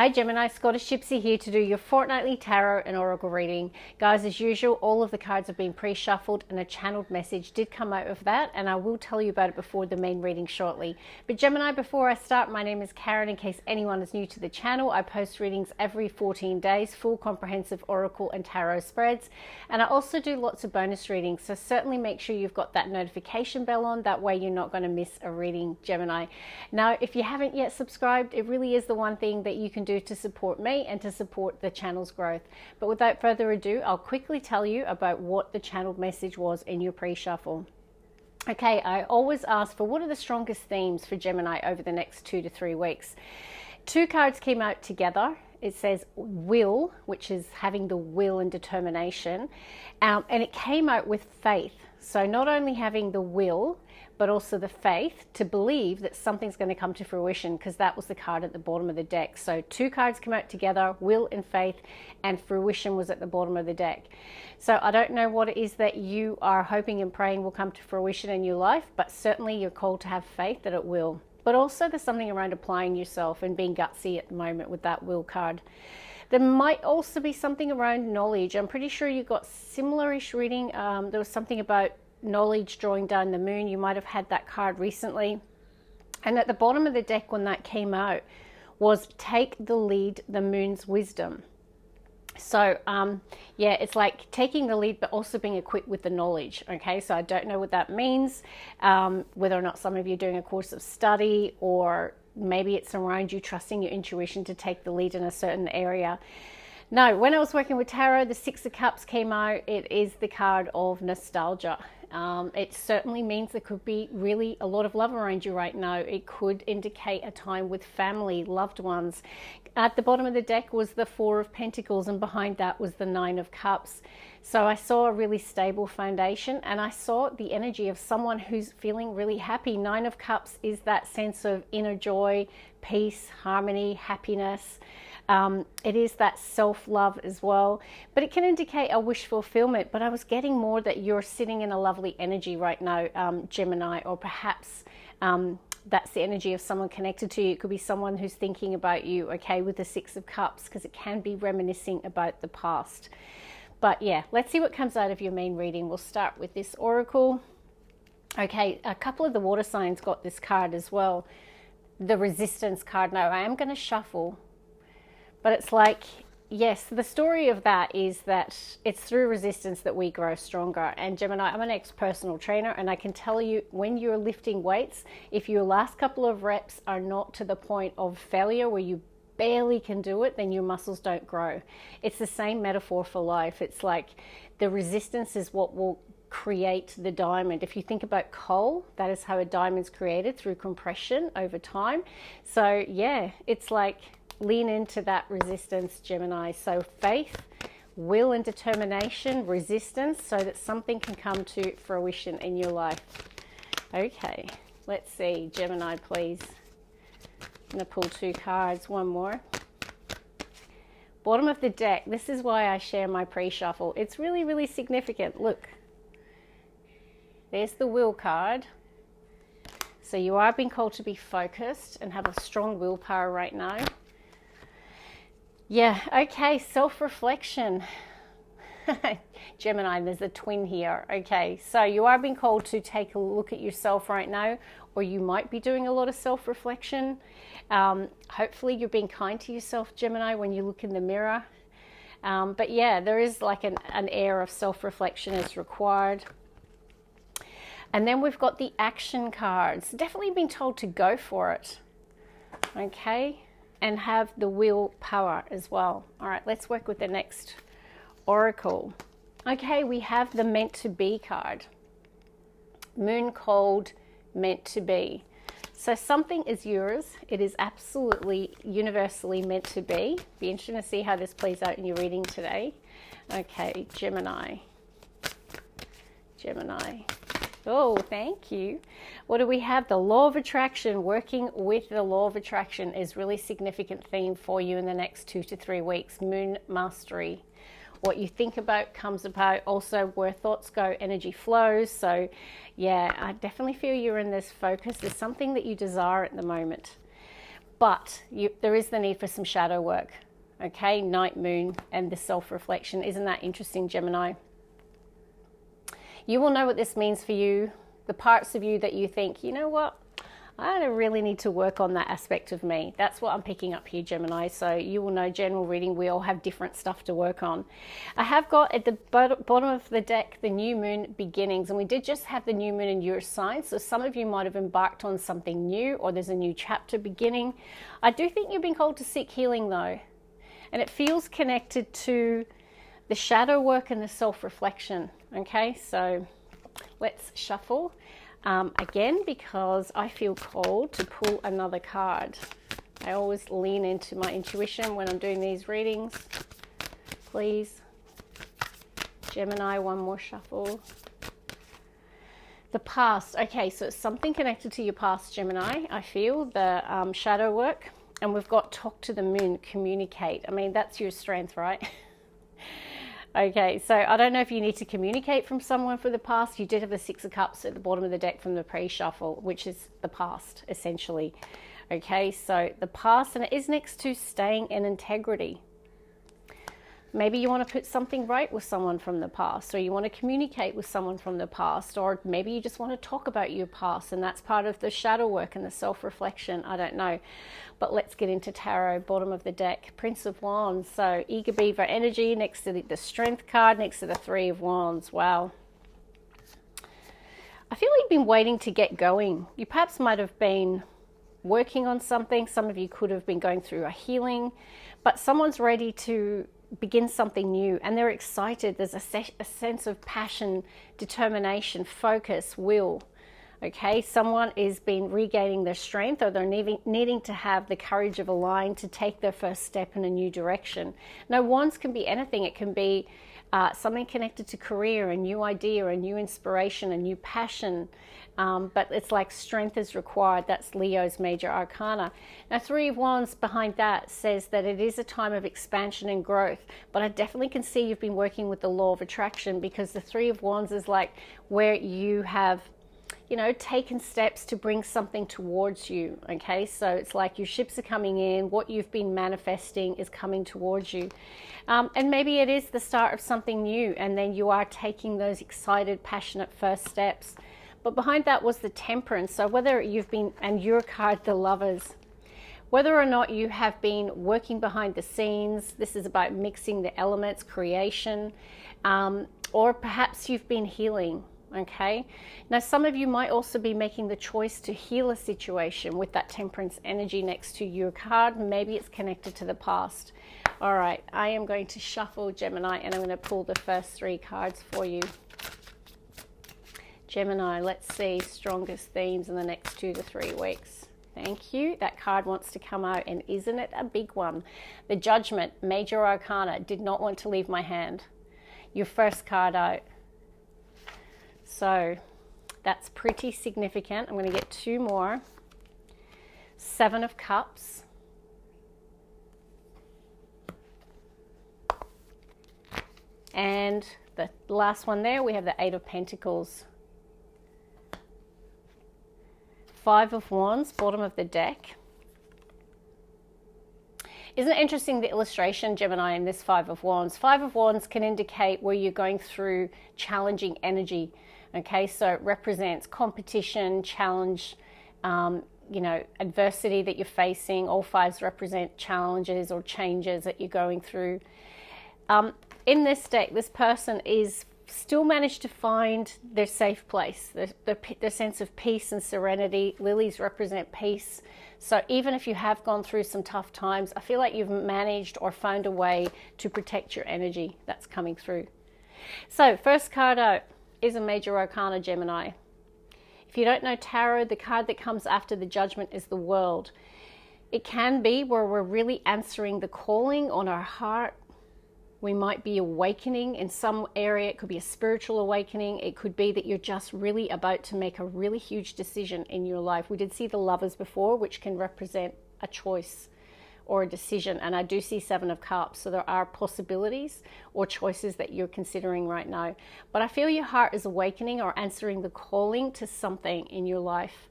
Hi Gemini, Scottish Gypsy here to do your fortnightly tarot and oracle reading. Guys, as usual, all of the cards have been pre-shuffled and a channeled message did come out of that, and I will tell you about it before the main reading shortly. But Gemini, before I start, my name is Karen. In case anyone is new to the channel, I post readings every 14 days, full comprehensive oracle and tarot spreads. And I also do lots of bonus readings, so certainly make sure you've got that notification bell on. That way you're not going to miss a reading, Gemini. Now, if you haven't yet subscribed, it really is the one thing that you can do to support me and to support the channel's growth. But without further ado, I'll quickly tell you about what the channeled message was in your pre-shuffle. Okay, I always ask for what are the strongest themes for Gemini over the next 2 to 3 weeks. Two cards came out together. It says will, which is having the will and determination, and it came out with faith. So not only having the will, but also the faith to believe that something's going to come to fruition, because that was the card at the bottom of the deck. So two cards come out together, will and faith, and fruition was at the bottom of the deck. So I don't know what it is that you are hoping and praying will come to fruition in your life, but certainly you're called to have faith that it will. But also there's something around applying yourself and being gutsy at the moment with that will card. There might also be something around knowledge. I'm pretty sure you got similar-ish reading. There was something about knowledge drawing down the moon. You might have had that card recently. And at the bottom of the deck when that came out was take the lead, the moon's wisdom. So yeah, it's like taking the lead but also being equipped with the knowledge. Okay, so I don't know what that means, whether or not some of you are doing a course of study, or maybe it's around you trusting your intuition to take the lead in a certain area. No, when I was working with tarot, the Six of Cups came out. It is the card of nostalgia. It certainly means there could be really a lot of love around you right now. It could indicate a time with family, loved ones. At the bottom of the deck was the Four of Pentacles, and behind that was the Nine of Cups. So I saw a really stable foundation, and I saw the energy of someone who's feeling really happy. Nine of Cups is that sense of inner joy, peace, harmony, happiness. It is that self-love as well, but it can indicate a wish fulfillment. But I was getting more that you're sitting in a lovely energy right now, Gemini, or perhaps that's the energy of someone connected to you. It could be someone who's thinking about you, okay, with the Six of Cups, because it can be reminiscing about the past. But yeah, let's see what comes out of your main reading. We'll start with this oracle. Okay, a couple of the water signs got this card as well, the Resistance card. Now, I am going to shuffle, but it's like, yes, the story of that is that it's through resistance that we grow stronger. And Gemini, I'm an ex-personal trainer, and I can tell you when you're lifting weights, if your last couple of reps are not to the point of failure where you barely can do it, then your muscles don't grow. It's the same metaphor for life. It's like the resistance is what will create the diamond. If you think about coal, that is how a diamond's created, through compression over time. So yeah, it's like lean into that resistance, Gemini. So faith, will and determination, resistance, so that something can come to fruition in your life. Okay, let's see, Gemini, please. I'm going to pull two cards, one more. Bottom of the deck, this is why I share my pre-shuffle. It's really, really significant. Look, there's the will card. So you are being called to be focused and have a strong willpower right now. Yeah, okay, self-reflection. Gemini, there's a twin here. Okay, so you are being called to take a look at yourself right now, or you might be doing a lot of self-reflection. Hopefully you're being kind to yourself, Gemini, when you look in the mirror. But yeah, there is like an air of self-reflection is required. And then we've got the action cards. Definitely being told to go for it. Okay, and have the willpower as well. All right, let's work with the next oracle. Okay, we have the meant to be card. Moon called, meant to be. So something is yours. It is absolutely universally meant to be. Be interesting to see how this plays out in your reading today. Okay, Gemini. Gemini. Oh, thank you. What do we have? The law of attraction. Working with the law of attraction is really significant theme for you in the next 2 to 3 weeks. Moon mastery. What you think about comes about. Also, where thoughts go, energy flows. So yeah, I definitely feel you're in this focus. There's something that you desire at the moment. But there is the need for some shadow work. Okay, night moon and the self-reflection. Isn't that interesting, Gemini? You will know what this means for you. The parts of you that you think, you know what, I really need to work on that aspect of me. That's what I'm picking up here, Gemini. So you will know, general reading, we all have different stuff to work on. I have got at the bottom of the deck, the new moon beginnings. And we did just have the new moon in your sign. So some of you might have embarked on something new, or there's a new chapter beginning. I do think you've been called to seek healing though. And it feels connected to the shadow work and the self-reflection. Okay, so let's shuffle. Again, because I feel called to pull another card. I always lean into my intuition when I'm doing these readings. Please, Gemini, one more shuffle. The past. Okay, so it's something connected to your past, Gemini. I feel the shadow work. And we've got talk to the moon, communicate. I mean, that's your strength, right? Okay, so I don't know if you need to communicate from someone for the past. You did have the Six of Cups at the bottom of the deck from the pre-shuffle, which is the past, essentially. Okay, so the past, and it is next to staying in integrity. Maybe you want to put something right with someone from the past, or you want to communicate with someone from the past, or maybe you just want to talk about your past, and that's part of the shadow work and the self-reflection. I don't know. But let's get into tarot, bottom of the deck, Prince of Wands. So eager beaver energy next to the Strength card, next to the Three of Wands. Wow. I feel like you've been waiting to get going. You perhaps might have been working on something. Some of you could have been going through a healing, but someone's ready to begin something new and they're excited. There's a sense of passion, determination, focus, will. Okay, someone is been regaining their strength, or they're needing to have the courage of a lion to take their first step in a new direction. Now, wands can be anything. It can be something connected to career, a new idea, a new inspiration, a new passion. But it's like strength is required. That's Leo's major arcana. Now, Three of Wands behind that says that it is a time of expansion and growth. But I definitely can see you've been working with the law of attraction, because the Three of Wands is like where you have, you know, taken steps to bring something towards you. Okay, so it's like your ships are coming in, what you've been manifesting is coming towards you. And maybe it is the start of something new, and then you are taking those excited, passionate first steps. But behind that was the Temperance. So whether you've been, and your card, the Lovers, whether or not you have been working behind the scenes, this is about mixing the elements, creation, or perhaps you've been healing. Okay, now some of you might also be making the choice to heal a situation with that Temperance energy next to your card. Maybe it's connected to the past. All right, I am going to shuffle, Gemini, and I'm going to pull the first three cards for you. Gemini, let's see strongest themes in the next 2 to 3 weeks. Thank you. That card wants to come out, and isn't it a big one? The Judgment, major arcana, did not want to leave my hand. Your first card out. So that's pretty significant. I'm going to get 2 more. Seven of Cups. And the last one there, we have the Eight of Pentacles. Five of Wands, bottom of the deck. Isn't it interesting, the illustration, Gemini, in this Five of Wands? Five of Wands can indicate where you're going through challenging energy. Okay, so it represents competition, challenge, you know, adversity that you're facing. All fives represent challenges or changes that you're going through. In this deck, this person is still managed to find their safe place, their sense of peace and serenity. Lilies represent peace. So even if you have gone through some tough times, I feel like you've managed or found a way to protect your energy. That's coming through. So first card out is a major arcana, Gemini. If you don't know tarot, the card that comes after the Judgment is the World. It can be where we're really answering the calling on our heart. We might be awakening in some area. It could be a spiritual awakening. It could be that you're just really about to make a really huge decision in your life. We did see the Lovers before, which can represent a choice or a decision. And I do see Seven of Cups. So there are possibilities or choices that you're considering right now. But I feel your heart is awakening or answering the calling to something in your life.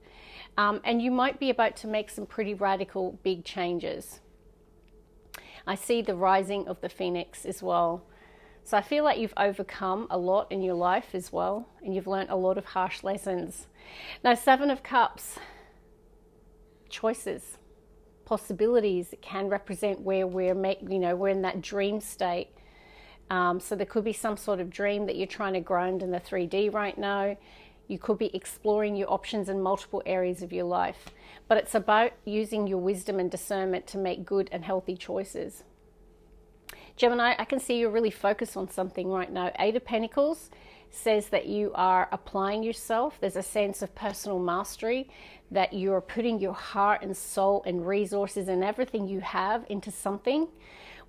And you might be about to make some pretty radical, big changes. I see the rising of the phoenix as well. So I feel like you've overcome a lot in your life as well, and you've learned a lot of harsh lessons. Now, Seven of Cups, choices, possibilities. It can represent where we're in that dream state. So there could be some sort of dream that you're trying to ground in the 3D right now. You could be exploring your options in multiple areas of your life. But it's about using your wisdom and discernment to make good and healthy choices. Gemini, I can see you're really focused on something right now. Eight of Pentacles says that you are applying yourself. There's a sense of personal mastery, that you're putting your heart and soul and resources and everything you have into something,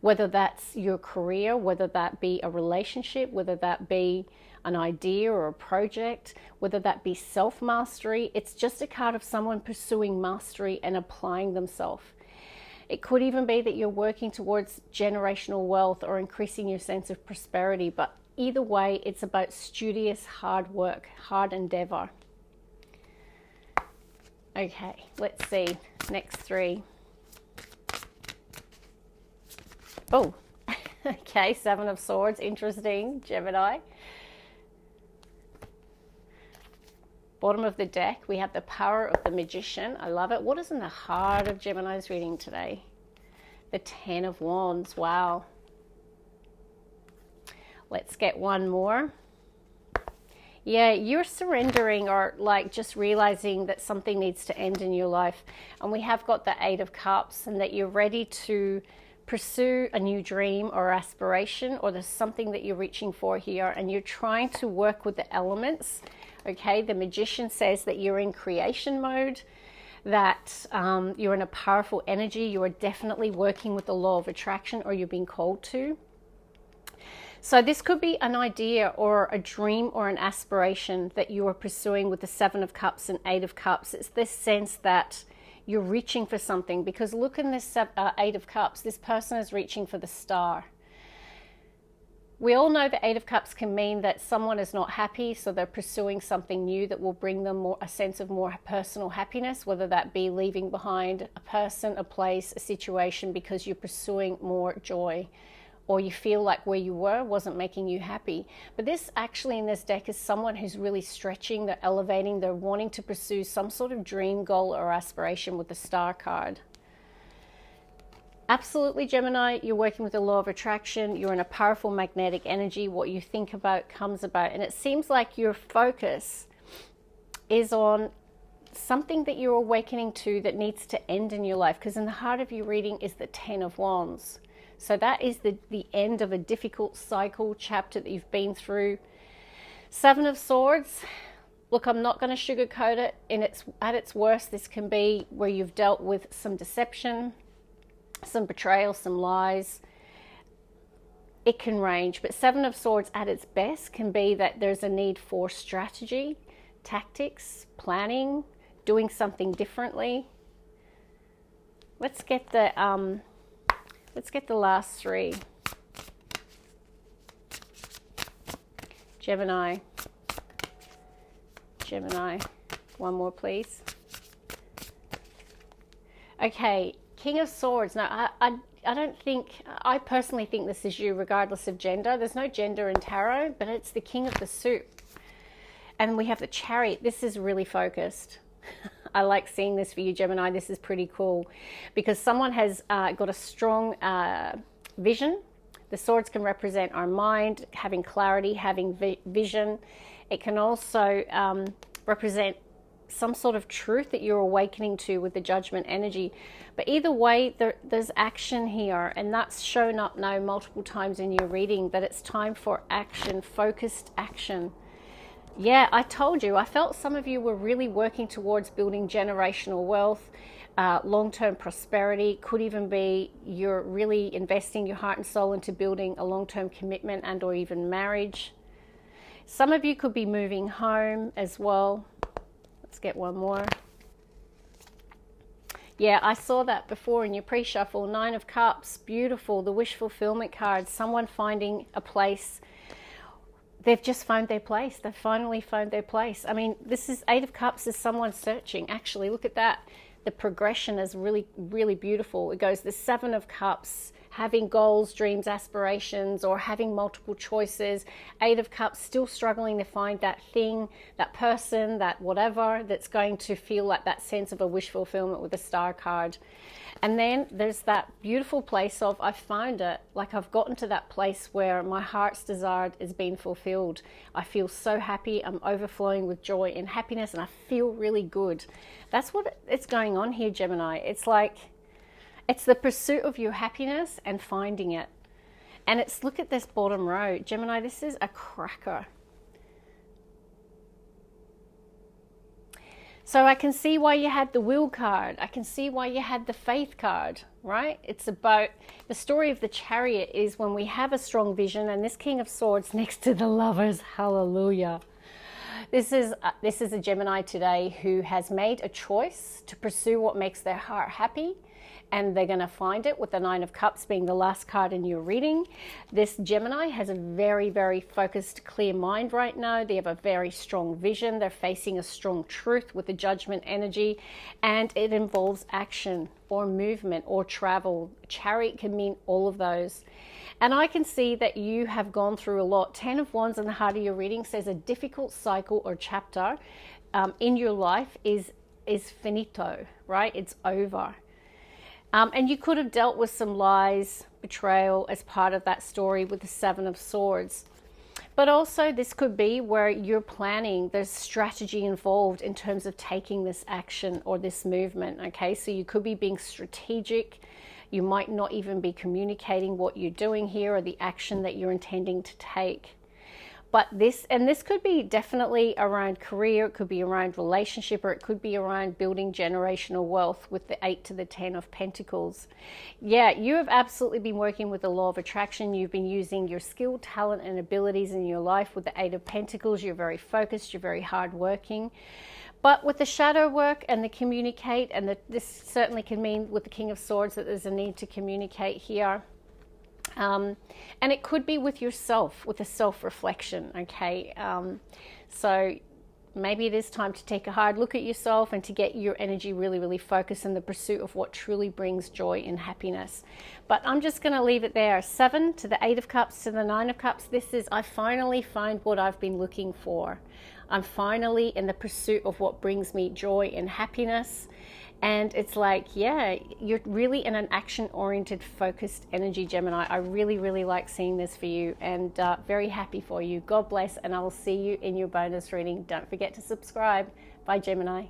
whether that's your career, whether that be a relationship, whether that be an idea or a project, whether that be self-mastery. It's just a card of someone pursuing mastery and applying themselves. It could even be that you're working towards generational wealth or increasing your sense of prosperity. But either way, it's about studious, hard work, hard endeavor. Okay, let's see. Next three. Oh, okay, Seven of Swords. Interesting, Gemini. Bottom of the deck, we have the power of the Magician. I love it. What is in the heart of Gemini's reading today? The Ten of Wands. Wow. Let's get one more. Yeah, you're surrendering or like just realizing that something needs to end in your life. And we have got the Eight of Cups, and that you're ready to pursue a new dream or aspiration, or there's something that you're reaching for here, and you're trying to work with the elements. Okay, the Magician says that you're in creation mode, that you're in a powerful energy. You are definitely working with the law of attraction, or you're being called to. So this could be an idea or a dream or an aspiration that you are pursuing with the Seven of Cups and Eight of Cups. It's this sense that you're reaching for something, because look in this Eight of Cups, this person is reaching for the star. We all know the Eight of Cups can mean that someone is not happy, so they're pursuing something new that will bring them a sense of more personal happiness, whether that be leaving behind a person, a place, a situation, because you're pursuing more joy, or you feel like where you were wasn't making you happy. But this actually in this deck is someone who's really stretching, they're elevating, they're wanting to pursue some sort of dream, goal, or aspiration with the Star card. Absolutely, Gemini, you're working with the law of attraction. You're in a powerful magnetic energy. What you think about comes about. And it seems like your focus is on something that you're awakening to that needs to end in your life. Because in the heart of your reading is the Ten of Wands. So that is the end of a difficult cycle, chapter that you've been through. Seven of Swords. Look, I'm not going to sugarcoat it. At its worst, this can be where you've dealt with some deception, some betrayal, some lies. It can range, but Seven of Swords at its best can be that there's a need for strategy, tactics, planning, doing something differently. Let's get the last three. Gemini. One more, please. Okay. King of Swords. Now, I personally think this is you, regardless of gender. There's no gender in tarot, but it's the King of the suit. And we have the Chariot. This is really focused. I like seeing this for you, Gemini. This is pretty cool because someone has got a strong vision. The swords can represent our mind, having clarity, having vision. It can also represent some sort of truth that you're awakening to with the Judgment energy. But either way, there's action here, and that's shown up now multiple times in your reading, that it's time for action, focused action. Yeah, I told you, I felt some of you were really working towards building generational wealth, long-term prosperity. Could even be you're really investing your heart and soul into building a long-term commitment and or even marriage. Some of you could be moving home as well. Let's get one more. Yeah, I saw that before in your pre-shuffle. Nine of Cups, beautiful. The wish fulfillment card, someone finding a place they've just found their place. They've finally found their place. I mean, this is Eight of Cups is someone searching. Actually, look at that. The progression is really, really beautiful. It goes the Seven of Cups, having goals, dreams, aspirations, or having multiple choices. Eight of Cups, still struggling to find that thing, that person, that whatever that's going to feel like that sense of a wish fulfillment with the Star card. And then there's that beautiful place of, I found it, like I've gotten to that place where my heart's desire is being fulfilled. I feel so happy. I'm overflowing with joy and happiness, and I feel really good. That's what it's going on here, Gemini. It's like, it's the pursuit of your happiness and finding it. And it's, look at this bottom row. Gemini, this is a cracker. So I can see why you had the Will card. I can see why you had the Faith card, right? It's about, the story of the Chariot is when we have a strong vision, and this King of Swords next to the Lovers, hallelujah. This is a Gemini today who has made a choice to pursue what makes their heart happy, and they're going to find it with the Nine of Cups being the last card in your reading. This Gemini has a very, very focused, clear mind right now. They have a very strong vision. They're facing a strong truth with the Judgment energy, and it involves action or movement or travel. Chariot can mean all of those. And I can see that you have gone through a lot. 10 of Wands in the heart of your reading says a difficult cycle or chapter in your life is finito, right? It's over. And you could have dealt with some lies, betrayal as part of that story with the Seven of Swords. But also this could be where you're planning, there's strategy involved in terms of taking this action or this movement, okay? So you could be being strategic. You might not even be communicating what you're doing here or the action that you're intending to take. But this could be definitely around career, it could be around relationship, or it could be around building generational wealth with the 8 to the 10 of Pentacles. Yeah, you have absolutely been working with the law of attraction. You've been using your skill, talent, and abilities in your life with the 8 of Pentacles. You're very focused, you're very hardworking. But with the shadow work and the communicate, and this certainly can mean with the King of Swords that there's a need to communicate here. And it could be with yourself, with a self-reflection, okay? So maybe it is time to take a hard look at yourself and to get your energy really, really focused in the pursuit of what truly brings joy and happiness. But I'm just going to leave it there. 7 to the 8 of Cups to the 9 of Cups. This is, I finally find what I've been looking for. I'm finally in the pursuit of what brings me joy and happiness. And it's like, yeah, you're really in an action-oriented, focused energy, Gemini. I really, really like seeing this for you, and very happy for you. God bless, and I will see you in your bonus reading. Don't forget to subscribe. Bye, Gemini.